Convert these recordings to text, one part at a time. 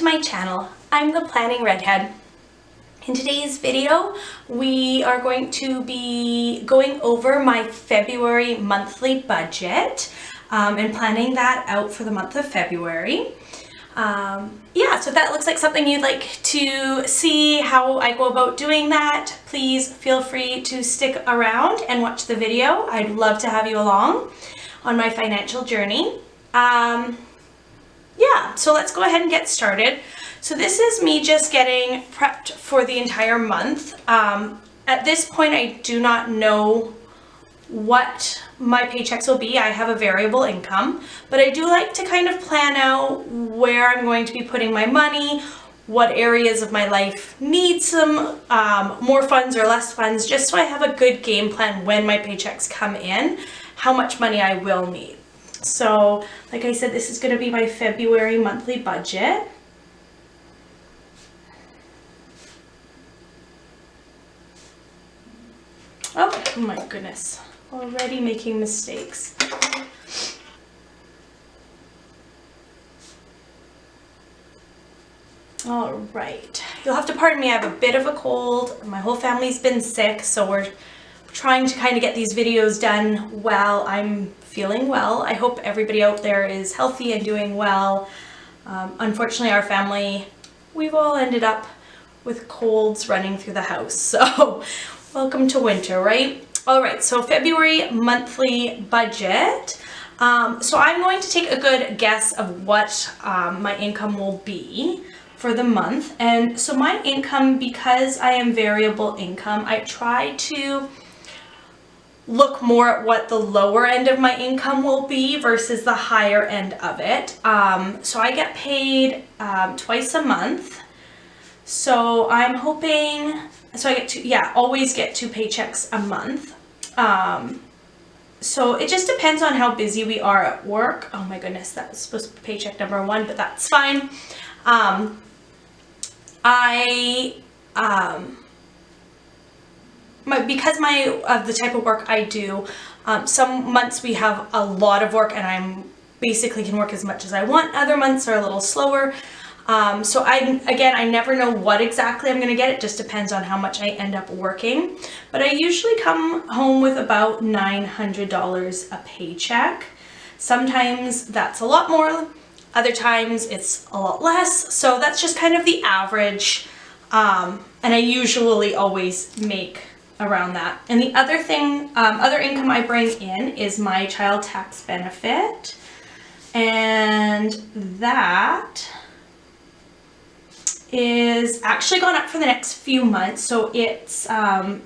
my channel. I'm the Planning Redhead. In today's video, we are going to be going over my February monthly budget and planning that out for the month of February. Yeah, so if that looks like something you'd like to see how I go about doing that, please feel free to stick around and watch the video. I'd love to have you along on my financial journey. Yeah, so let's go ahead and get started. So this is me just getting prepped for the entire month. At this point, I do not know what my paychecks will be. I have a variable income, but I do like to kind of plan out where I'm going to be putting my money, what areas of my life need some more funds or less funds, just so I have a good game plan when my paychecks come in, how much money I will need. So, like I said, this is going to be my February monthly budget. Oh my goodness, already making mistakes. All right, you'll have to pardon me, I have a bit of a cold. My whole family's been sick, so we're trying to kind of get these videos done while I'm feeling well. I hope everybody out there is healthy and doing well. Unfortunately, our family, we've all ended up with colds running through the house. So welcome to winter, right? All right, so February monthly budget. So I'm going to take a good guess of what my income will be for the month. And so my income, because I am variable income, I try to look more at what the lower end of my income will be versus the higher end of it. So I get paid twice a month. So I'm hoping, so I get two, yeah, always get 2 paychecks a month. So it just depends on how busy we are at work. Oh my goodness, that was supposed to be paycheck number 1, but that's fine. Because of the type of work I do, some months we have a lot of work and I'm basically can work as much as I want. Other months are a little slower. So I never know what exactly I'm going to get. It just depends on how much I end up working. But I usually come home with about $900 a paycheck. Sometimes that's a lot more. Other times it's a lot less. So that's just kind of the average. And I usually always make around that. And the other thing, other income I bring in is my child tax benefit. And that is actually gone up for the next few months, so it's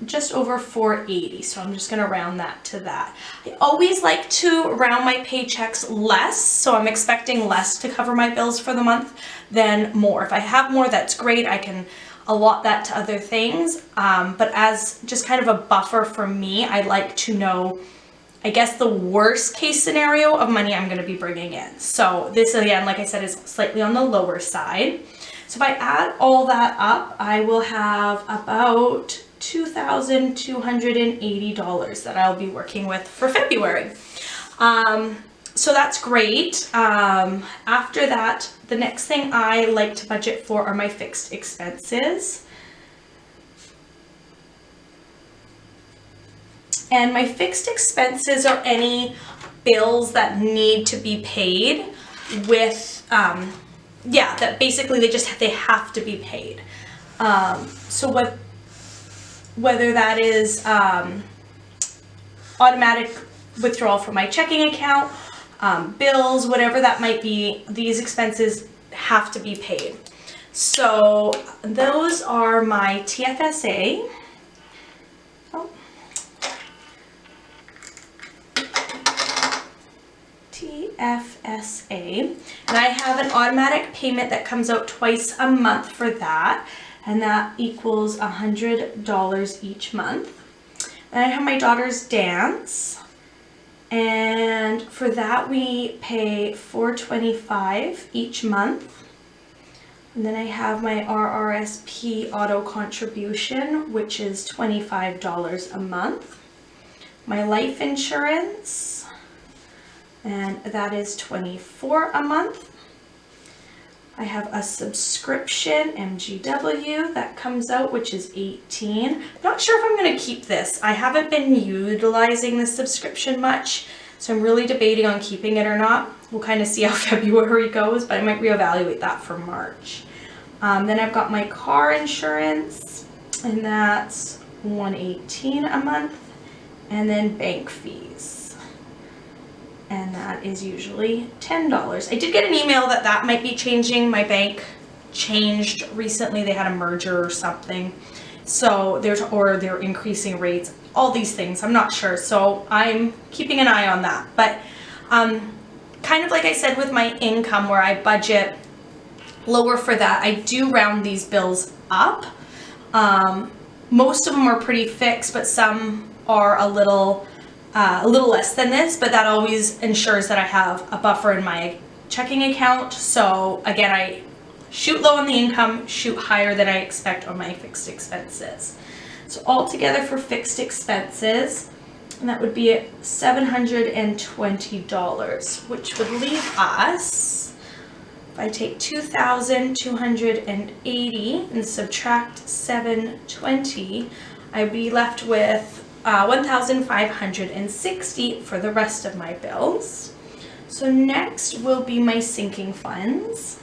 just over $480, so I'm just going to round that to that. I always like to round my paychecks less, so I'm expecting less to cover my bills for the month than more. If I have more, that's great. I can allot that to other things, but as just kind of a buffer for me, I like to know, I guess, the worst case scenario of money I'm going to be bringing in. So this, again, like I said, is slightly on the lower side. So if I add all that up, I will have about $2,280 that I'll be working with for February. So that's great. After that, the next thing I like to budget for are my fixed expenses. And my fixed expenses are any bills that need to be paid with, yeah, that basically they have to be paid. So whether that is automatic withdrawal from my checking account, bills, whatever that might be, these expenses have to be paid. So those are my TFSA. TFSA, and I have an automatic payment that comes out twice a month for that, and that equals $100 each month. And I have my daughter's dance, and for that we pay $425 each month. And then I have my RRSP auto contribution, which is $25 a month. My life insurance, 24 a month. And that is $24 a month. I have a subscription, MGW, that comes out, which is $18. Not sure if I'm going to keep this. I haven't been utilizing this subscription much, so I'm really debating on keeping it or not. We'll kind of see how February goes, but I might reevaluate that for March. Then I've got my car insurance, and that's $118 a month, and then bank fees. And that is usually $10. I did get an email that might be changing. My bank changed recently. They had a merger or something. So they're increasing rates, all these things. I'm not sure. So I'm keeping an eye on that. But kind of like I said with my income, where I budget lower for that, I do round these bills up. Most of them are pretty fixed, but some are a little less than this, but that always ensures that I have a buffer in my checking account. So again, I shoot low on the income, shoot higher than I expect on my fixed expenses. So altogether for fixed expenses, and that would be $720, which would leave us, if I take $2,280 and subtract $720, I'd be left with $1,560 for the rest of my bills. So next will be my sinking funds.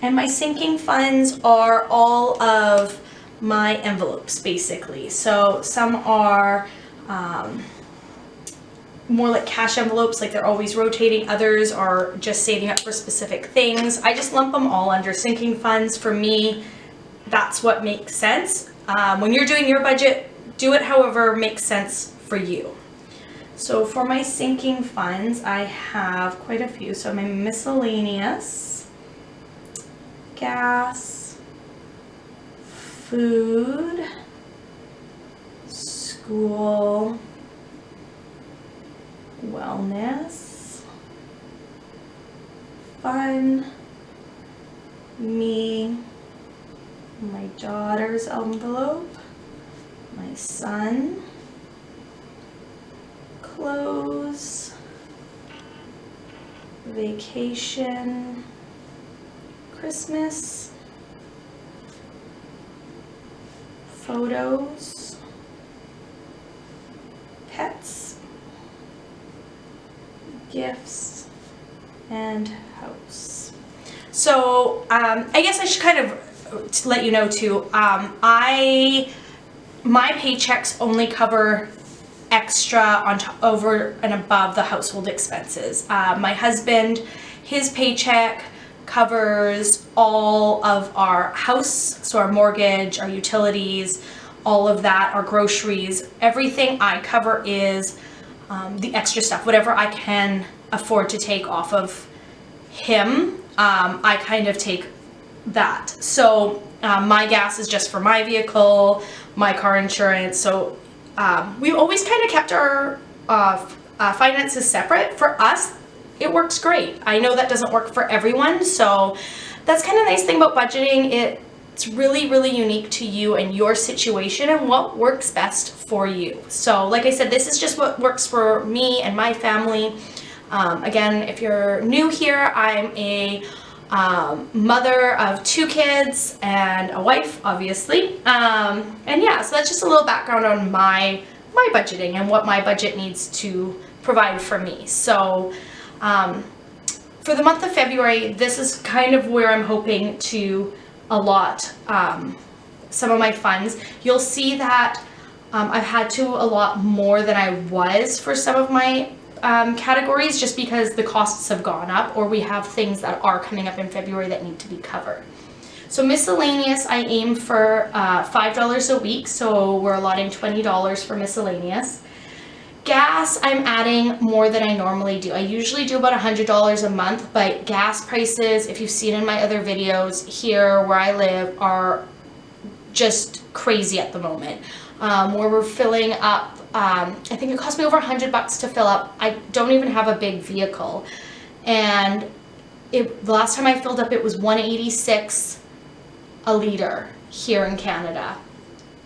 And my sinking funds are all of my envelopes, basically. So some are more like cash envelopes, like they're always rotating. Others are just saving up for specific things. I just lump them all under sinking funds. For me, that's what makes sense. When you're doing your budget, do it however makes sense for you. So for my sinking funds, I have quite a few. So my miscellaneous, gas, food, school, wellness, fun, me, my daughter's envelope, my son, clothes, vacation, Christmas, photos, pets, gifts, and house. So I guess I should kind of let you know too, my paychecks only cover extra over and above the household expenses. My husband, his paycheck covers all of our house, so our mortgage, our utilities, all of that, our groceries. Everything I cover is the extra stuff, whatever I can afford to take off of him, I kind of take that. So my gas is just for my vehicle, my car insurance. So we've always kind of kept our finances separate. For us, it works great. I know that doesn't work for everyone, so that's kind of the nice thing about budgeting. It's really, really unique to you and your situation and what works best for you. So like I said, this is just what works for me and my family. Again, if you're new here, I'm a mother of 2 kids and a wife, obviously. And yeah, so that's just a little background on my budgeting and what my budget needs to provide for me. So for the month of February, this is kind of where I'm hoping to allot some of my funds. You'll see that I've had to allot more than I was for some of my categories, just because the costs have gone up, or we have things that are coming up in February that need to be covered. So miscellaneous, I aim for $5 a week, so we're allotting $20 for miscellaneous. Gas, I'm adding more than I normally do. I usually do about $100 a month, but gas prices, if you've seen in my other videos here where I live, are just crazy at the moment. Where we're filling up, I think it cost me over $100 to fill up. I don't even have a big vehicle, and the last time I filled up, it was $1.86 a liter here in Canada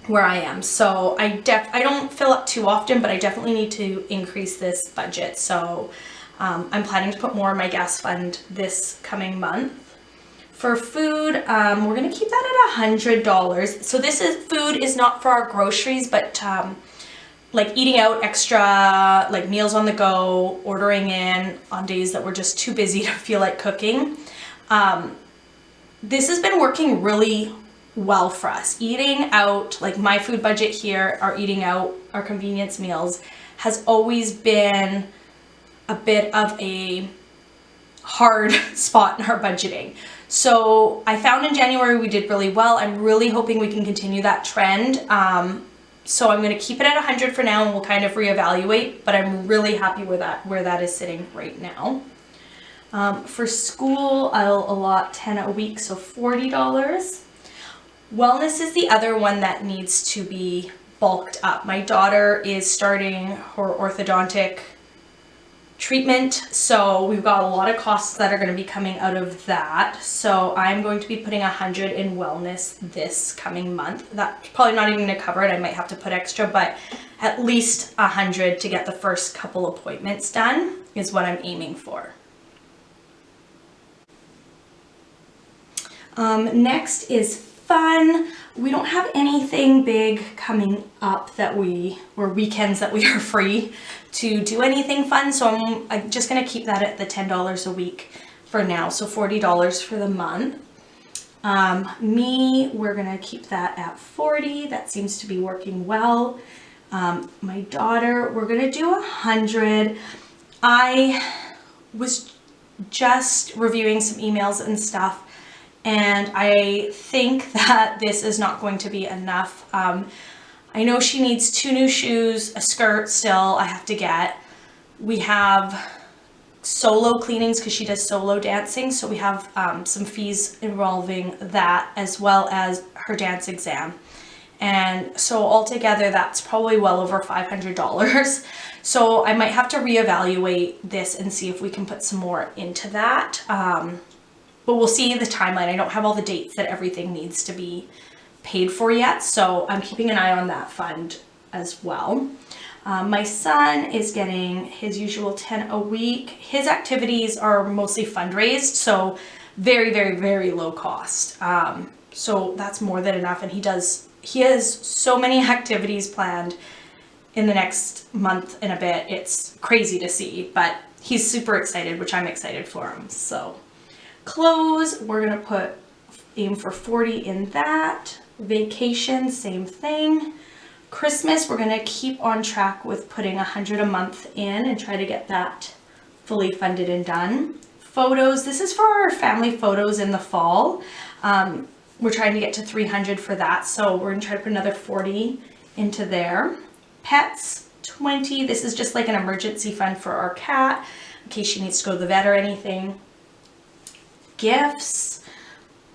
where I am. So I don't fill up too often, but I definitely need to increase this budget. So I'm planning to put more in my gas fund this coming month. For food, we're gonna keep that at $100. So food is not for our groceries, but like eating out extra, like meals on the go, ordering in on days that we're just too busy to feel like cooking. This has been working really well for us. Eating out, like my food budget here, our eating out, our convenience meals, has always been a bit of a hard spot in our budgeting. So I found in January we did really well. I'm really hoping we can continue that trend. So I'm going to keep it at 100 for now, and we'll kind of reevaluate, but I'm really happy with where that is sitting right now. For school, I'll allot 10 a week, so $40. Wellness is the other one that needs to be bulked up. My daughter is starting her orthodontic treatment, so we've got a lot of costs that are going to be coming out of that. So I'm going to be putting 100 in wellness this coming month. That's probably not even going to cover it. I might have to put extra, but at least 100 to get the first couple appointments done is what I'm aiming for. Next is fun. We don't have anything big coming up or weekends that we are free to do anything fun. So I'm just going to keep that at the $10 a week for now. So $40 for the month. We're going to keep that at 40. That seems to be working well. My daughter, we're going to do 100. I was just reviewing some emails and stuff, and I think that this is not going to be enough. I know she needs 2 new shoes, a skirt still I have to get. We have solo cleanings because she does solo dancing, so we have some fees involving that as well as her dance exam. And so altogether that's probably well over $500. So I might have to reevaluate this and see if we can put some more into that. But we'll see the timeline. I don't have all the dates that everything needs to be paid for yet, so I'm keeping an eye on that fund as well. My son is getting his usual 10 a week. His activities are mostly fundraised, so very, very, very low cost. So that's more than enough, and he has so many activities planned in the next month and a bit. It's crazy to see, but he's super excited, which I'm excited for him. So clothes, we're gonna aim for 40 in that. Vacation, same thing. Christmas, we're gonna keep on track with putting 100 a month in and try to get that fully funded and done. Photos, this is for our family photos in the fall. We're trying to get to 300 for that, so we're gonna try to put another 40 into there. Pets, 20. This is just like an emergency fund for our cat in case she needs to go to the vet or anything. Gifts,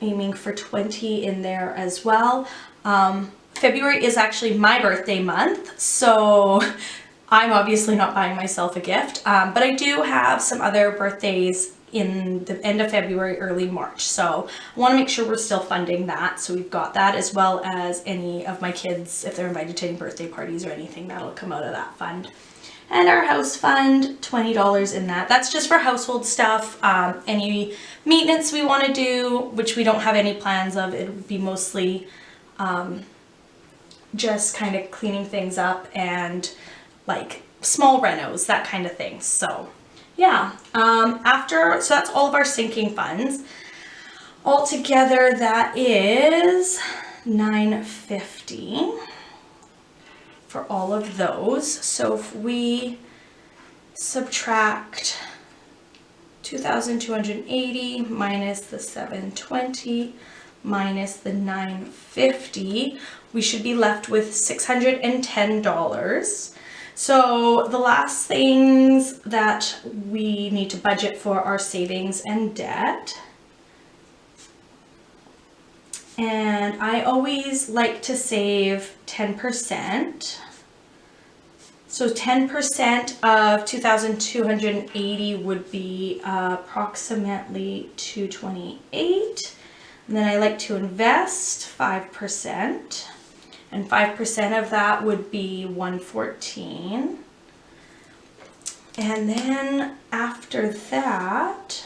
aiming for 20 in there as well. February is actually my birthday month, so I'm obviously not buying myself a gift, but I do have some other birthdays in the end of February, early March, so I want to make sure we're still funding that, so we've got that, as well as any of my kids, if they're invited to any birthday parties or anything, that'll come out of that fund. And our house fund, $20 in that. That's just for household stuff. Any maintenance we want to do, which we don't have any plans of, it would be mostly just kind of cleaning things up and like small renos, that kind of thing. So yeah, so that's all of our sinking funds. Altogether, that is $950 for all of those. So if we subtract 2,280 minus the 720 minus the 950, we should be left with $610. So the last things that we need to budget for are savings and debt. And I always like to save 10%. So 10% of 2,280 would be approximately 228. And then I like to invest 5. And 5% of that would be 114. And then after that,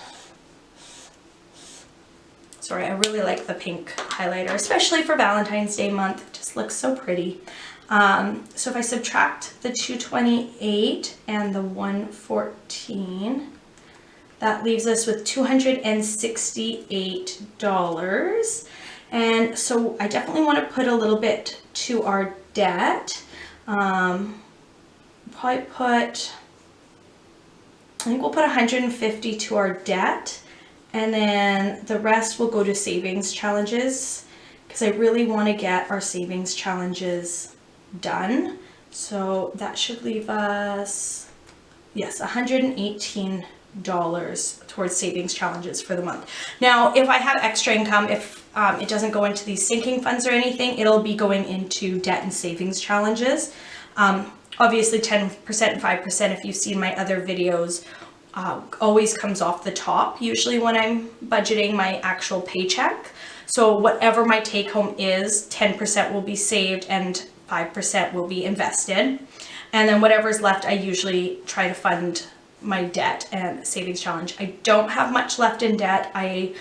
sorry, I really like the pink highlighter, especially for Valentine's Day month. It just looks so pretty. So if I subtract the 228 and the 114, that leaves us with $268. And so I definitely want to put a little bit to our debt. Probably put, I think we'll put 150 to our debt, and then the rest will go to savings challenges, because I really want to get our savings challenges done. So that should leave us, yes, $118 towards savings challenges for the month. Now, if I have extra income, if it doesn't go into these sinking funds or anything, it'll be going into debt and savings challenges. Obviously 10% and 5%, if you've seen my other videos, always comes off the top, usually when I'm budgeting my actual paycheck. So whatever my take home is, 10% will be saved and 5% will be invested. And then whatever's left, I usually try to fund my debt and savings challenge. I don't have much left in debt. I'm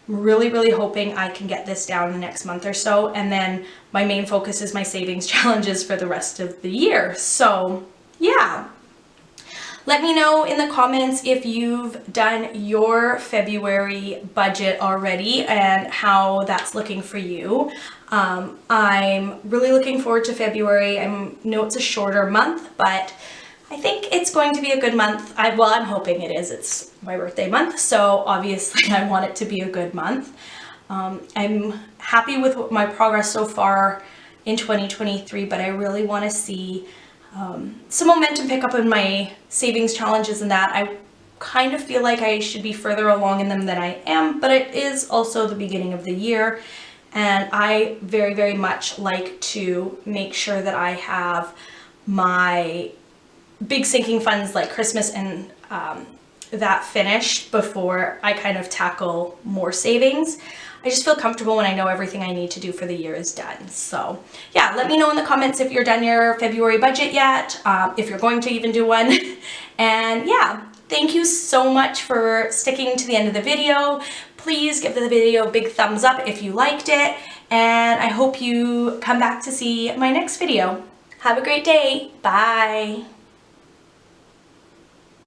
really hoping I can get this down in the next month or so. And then my main focus is my savings challenges for the rest of the year. So yeah. Let me know in the comments if you've done your February budget already and how that's looking for you. I'm really looking forward to February. I know it's a shorter month, but I think it's going to be a good month. I'm hoping it is. It's my birthday month, so obviously I want it to be a good month. I'm happy with my progress so far in 2023, but I really want to see some momentum pick up in my savings challenges and that. I kind of feel like I should be further along in them than I am, but it is also the beginning of the year, and I very much like to make sure that I have my big sinking funds like Christmas and that finished before I kind of tackle more savings. I just feel comfortable when I know everything I need to do for the year is done. So yeah, let me know in the comments if you're done your February budget yet, if you're going to even do one. And yeah, thank you so much for sticking to the end of the video. Please give the video a big thumbs up if you liked it, and I hope you come back to see my next video. Have a great day. Bye.